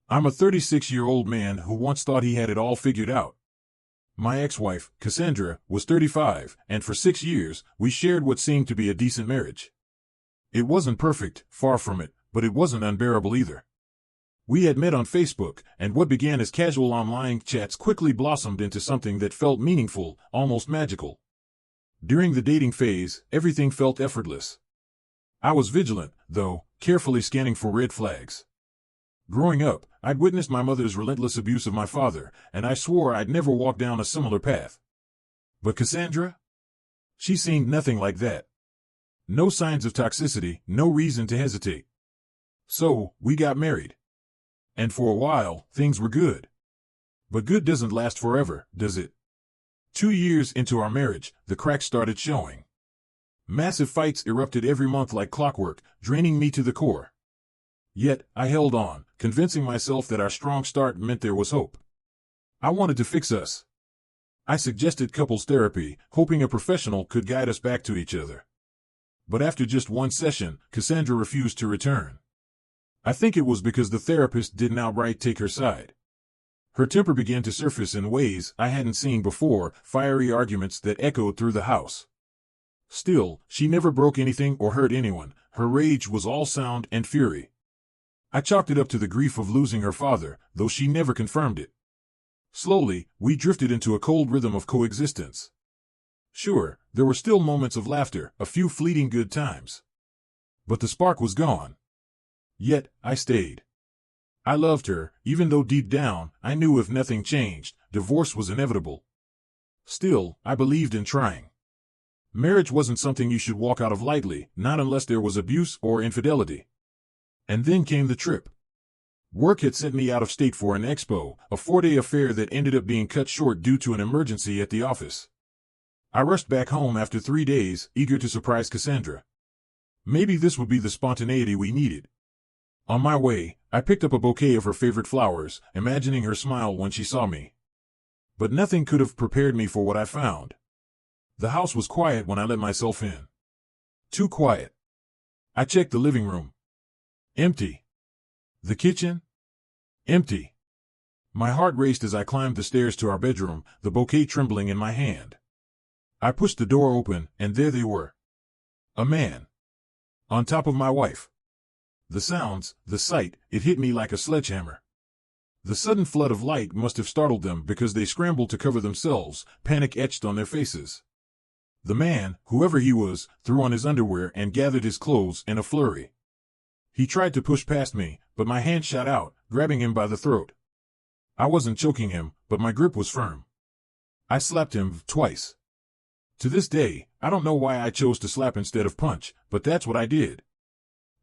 I'm a 36-year-old man who once thought he had it all figured out. My ex-wife, Cassandra, was 35, and for 6 years, we shared what seemed to be a decent marriage. It wasn't perfect, far from it, but it wasn't unbearable either. We had met on Facebook, and what began as casual online chats quickly blossomed into something that felt meaningful, almost magical. During the dating phase, everything felt effortless. I was vigilant, though, carefully scanning for red flags. Growing up, I'd witnessed my mother's relentless abuse of my father, and I swore I'd never walk down a similar path. But Cassandra? She seemed nothing like that. No signs of toxicity, no reason to hesitate. So, we got married. And for a while, things were good. But good doesn't last forever, does it? 2 years into our marriage, the cracks started showing. Massive fights erupted every month like clockwork, draining me to the core. Yet, I held on, convincing myself that our strong start meant there was hope. I wanted to fix us. I suggested couples therapy, hoping a professional could guide us back to each other. But after just one session, Cassandra refused to return. I think it was because the therapist didn't outright take her side. Her temper began to surface in ways I hadn't seen before, fiery arguments that echoed through the house. Still, she never broke anything or hurt anyone. Her rage was all sound and fury. I chalked it up to the grief of losing her father, though she never confirmed it. Slowly, we drifted into a cold rhythm of coexistence. Sure, there were still moments of laughter, a few fleeting good times. But the spark was gone. Yet, I stayed. I loved her, even though deep down, I knew if nothing changed, divorce was inevitable. Still, I believed in trying. Marriage wasn't something you should walk out of lightly, not unless there was abuse or infidelity. And then came the trip. Work had sent me out of state for an expo, a 4-day affair that ended up being cut short due to an emergency at the office. I rushed back home after 3 days, eager to surprise Cassandra. Maybe this would be the spontaneity we needed. On my way, I picked up a bouquet of her favorite flowers, imagining her smile when she saw me. But nothing could have prepared me for what I found. The house was quiet when I let myself in. Too quiet. I checked the living room. Empty. The kitchen? Empty. My heart raced as I climbed the stairs to our bedroom, the bouquet trembling in my hand. I pushed the door open, and there they were. A man. On top of my wife. The sounds, the sight, it hit me like a sledgehammer. The sudden flood of light must have startled them because they scrambled to cover themselves, panic etched on their faces. The man, whoever he was, threw on his underwear and gathered his clothes in a flurry. He tried to push past me, but my hand shot out, grabbing him by the throat. I wasn't choking him, but my grip was firm. I slapped him twice. To this day, I don't know why I chose to slap instead of punch, but that's what I did.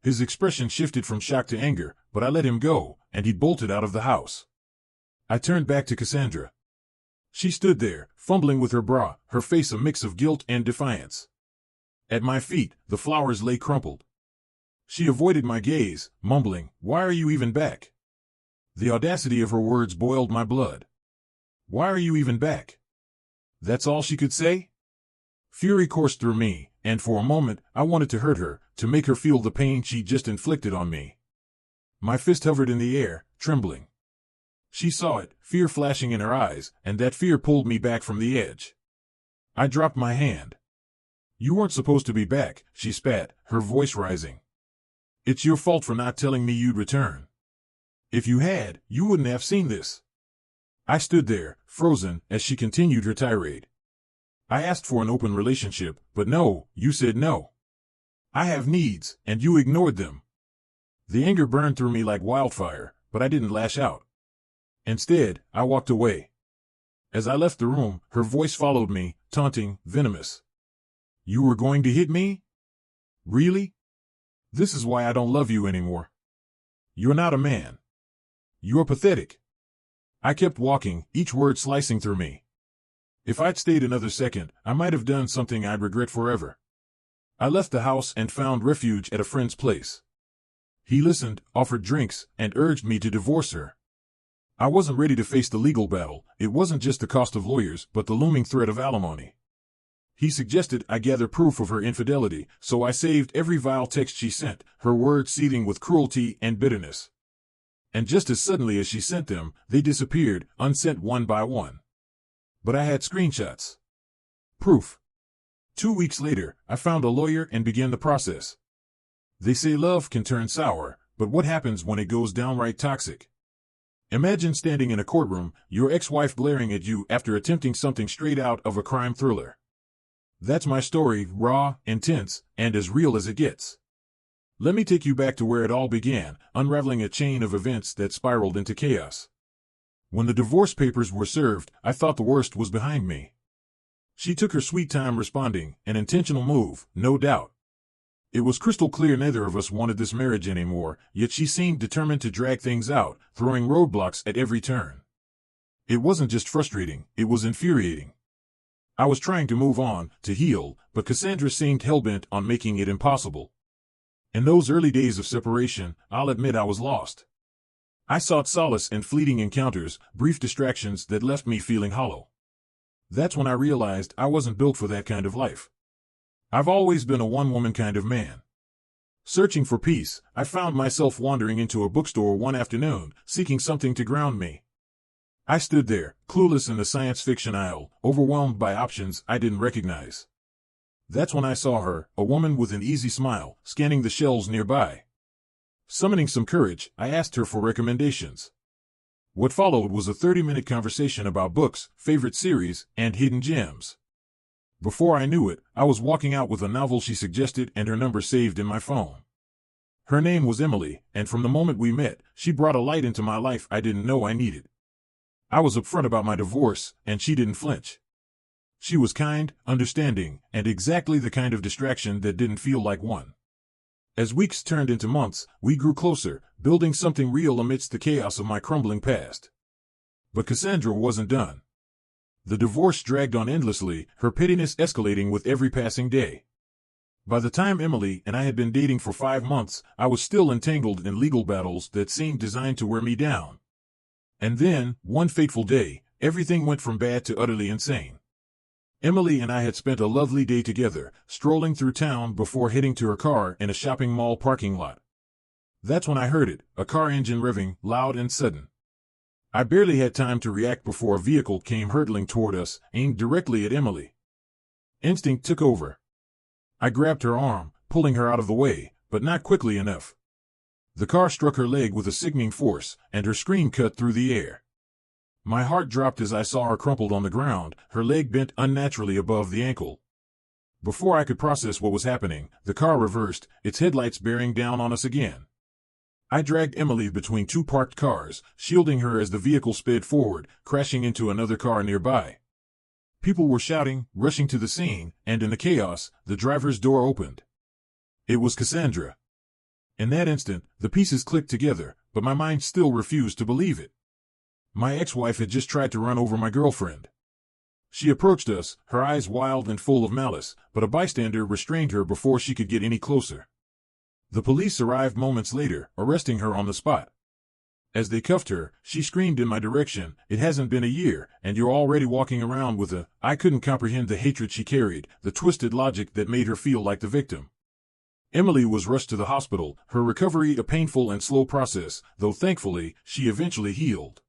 His expression shifted from shock to anger, but I let him go, and he bolted out of the house. I turned back to Cassandra. She stood there, fumbling with her bra, her face a mix of guilt and defiance. At my feet, the flowers lay crumpled. She avoided my gaze, mumbling, "Why are you even back?" The audacity of her words boiled my blood. "Why are you even back?" That's all she could say? Fury coursed through me, and for a moment, I wanted to hurt her, to make her feel the pain she just inflicted on me. My fist hovered in the air, trembling. She saw it, fear flashing in her eyes, and that fear pulled me back from the edge. I dropped my hand. "You weren't supposed to be back," she spat, her voice rising. "It's your fault for not telling me you'd return. If you had, you wouldn't have seen this." I stood there, frozen, as she continued her tirade. "I asked for an open relationship, but no, you said no. I have needs, and you ignored them." The anger burned through me like wildfire, but I didn't lash out. Instead, I walked away. As I left the room, her voice followed me, taunting, venomous. "You were going to hit me? Really? This is why I don't love you anymore. You're not a man. You're pathetic." I kept walking, each word slicing through me. If I'd stayed another second, I might have done something I'd regret forever. I left the house and found refuge at a friend's place. He listened, offered drinks, and urged me to divorce her. I wasn't ready to face the legal battle. It wasn't just the cost of lawyers, but the looming threat of alimony. He suggested I gather proof of her infidelity, so I saved every vile text she sent, her words seething with cruelty and bitterness. And just as suddenly as she sent them, they disappeared, unsent one by one. But I had screenshots. Proof. 2 weeks later, I found a lawyer and began the process. They say love can turn sour, but what happens when it goes downright toxic? Imagine standing in a courtroom, your ex-wife glaring at you after attempting something straight out of a crime thriller. That's my story, raw, intense, and as real as it gets. Let me take you back to where it all began, unraveling a chain of events that spiraled into chaos. When the divorce papers were served, I thought the worst was behind me. She took her sweet time responding, an intentional move, no doubt. It was crystal clear neither of us wanted this marriage anymore, yet she seemed determined to drag things out, throwing roadblocks at every turn. It wasn't just frustrating, it was infuriating. I was trying to move on, to heal, but Cassandra seemed hell-bent on making it impossible. In those early days of separation, I'll admit I was lost. I sought solace in fleeting encounters, brief distractions that left me feeling hollow. That's when I realized I wasn't built for that kind of life. I've always been a one-woman kind of man. Searching for peace, I found myself wandering into a bookstore one afternoon, seeking something to ground me. I stood there, clueless in the science fiction aisle, overwhelmed by options I didn't recognize. That's when I saw her, a woman with an easy smile, scanning the shelves nearby. Summoning some courage, I asked her for recommendations. What followed was a 30-minute conversation about books, favorite series, and hidden gems. Before I knew it, I was walking out with a novel she suggested and her number saved in my phone. Her name was Emily, and from the moment we met, she brought a light into my life I didn't know I needed. I was upfront about my divorce, and she didn't flinch. She was kind, understanding, and exactly the kind of distraction that didn't feel like one. As weeks turned into months, we grew closer, building something real amidst the chaos of my crumbling past. But Cassandra wasn't done. The divorce dragged on endlessly, her pettiness escalating with every passing day. By the time Emily and I had been dating for 5 months, I was still entangled in legal battles that seemed designed to wear me down. And then, one fateful day, everything went from bad to utterly insane. Emily and I had spent a lovely day together, strolling through town before heading to her car in a shopping mall parking lot. That's when I heard it, a car engine revving, loud and sudden. I barely had time to react before a vehicle came hurtling toward us, aimed directly at Emily. Instinct took over. I grabbed her arm, pulling her out of the way, but not quickly enough. The car struck her leg with a sickening force, and her scream cut through the air. My heart dropped as I saw her crumpled on the ground, her leg bent unnaturally above the ankle. Before I could process what was happening, the car reversed, its headlights bearing down on us again. I dragged Emily between 2 parked cars, shielding her as the vehicle sped forward, crashing into another car nearby. People were shouting, rushing to the scene, and in the chaos, the driver's door opened. It was Cassandra. In that instant, the pieces clicked together, but my mind still refused to believe it. My ex-wife had just tried to run over my girlfriend. She approached us, her eyes wild and full of malice, but a bystander restrained her before she could get any closer. The police arrived moments later, arresting her on the spot. As they cuffed her, she screamed in my direction, "It hasn't been a year, and you're already walking around with a..." I couldn't comprehend the hatred she carried, the twisted logic that made her feel like the victim. Emily was rushed to the hospital, her recovery a painful and slow process, though thankfully, she eventually healed.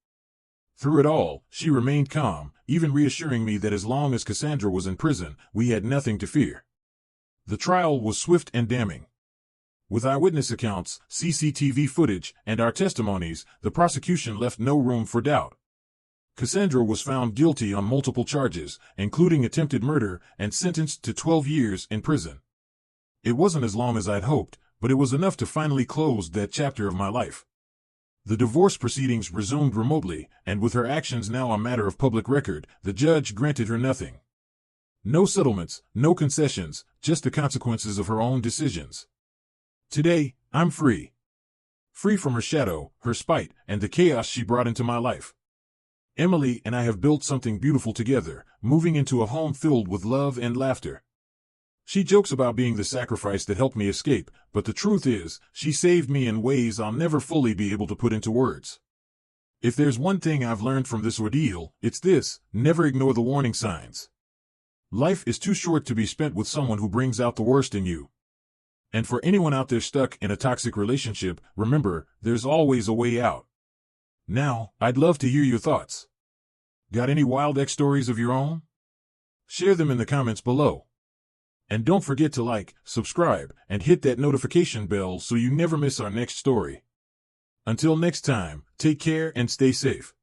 Through it all, she remained calm, even reassuring me that as long as Cassandra was in prison, we had nothing to fear. The trial was swift and damning. With eyewitness accounts, CCTV footage, and our testimonies, the prosecution left no room for doubt. Cassandra was found guilty on multiple charges, including attempted murder, and sentenced to 12 years in prison. It wasn't as long as I'd hoped, but it was enough to finally close that chapter of my life. The divorce proceedings resumed remotely, and with her actions now a matter of public record, the judge granted her nothing. No settlements, no concessions, just the consequences of her own decisions. Today, I'm free. Free from her shadow, her spite, and the chaos she brought into my life. Emily and I have built something beautiful together, moving into a home filled with love and laughter. She jokes about being the sacrifice that helped me escape, but the truth is, she saved me in ways I'll never fully be able to put into words. If there's one thing I've learned from this ordeal, it's this: never ignore the warning signs. Life is too short to be spent with someone who brings out the worst in you. And for anyone out there stuck in a toxic relationship, remember, there's always a way out. Now, I'd love to hear your thoughts. Got any wild X stories of your own? Share them in the comments below. And don't forget to like, subscribe, and hit that notification bell so you never miss our next story. Until next time, take care and stay safe.